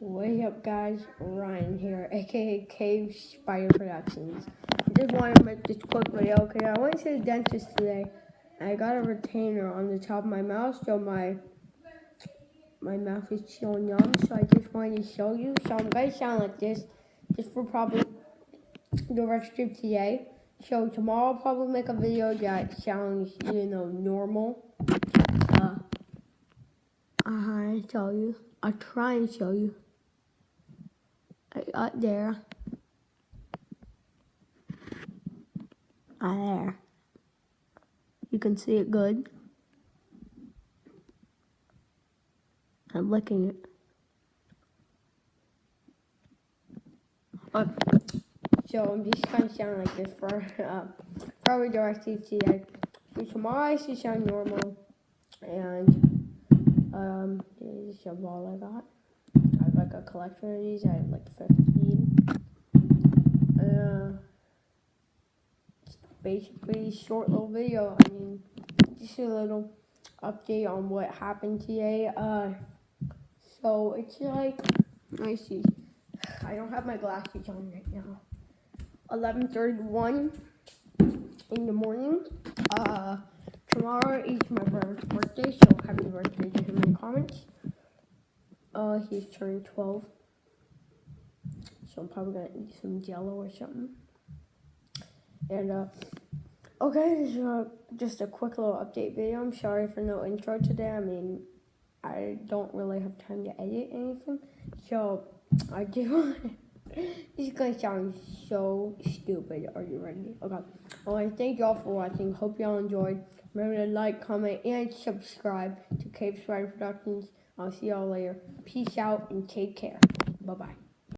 What's up, guys? Ryan here, aka Cave Spider Productions. I just wanted to make this quick video because I went to the dentist today. I got a retainer on the top of my mouth, so my mouth is still numb. So I just wanted to show you. So I'm gonna sound like this, just for probably the rest of today. So tomorrow I'll probably make a video that sounds, normal. I'll show you. I'll try and show you. I got there. There. You can see it good. I'm licking it. So I'm just kind of sounding like this for probably the rest of today. So tomorrow I should sound normal. And this is a ball I got. I have like a collection of these. I have like 15. Basically short little video. I mean, just a little update on what happened today. So it's like, let me see. I don't have my glasses on right now. 11:31 in the morning. Tomorrow is my brother's birthday, so happy birthday to him in the comments. He's turning 12. So I'm probably gonna eat some Jello or something. And okay, this is just a quick little update video. I'm sorry for no intro today. I mean, I don't really have time to edit anything, so I do. This is gonna sound so stupid. Are you ready? Okay. I want to thank y'all for watching. Hope y'all enjoyed. Remember to like, comment, and subscribe to Cave Spider Productions. I'll see y'all later. Peace out and take care. Bye bye.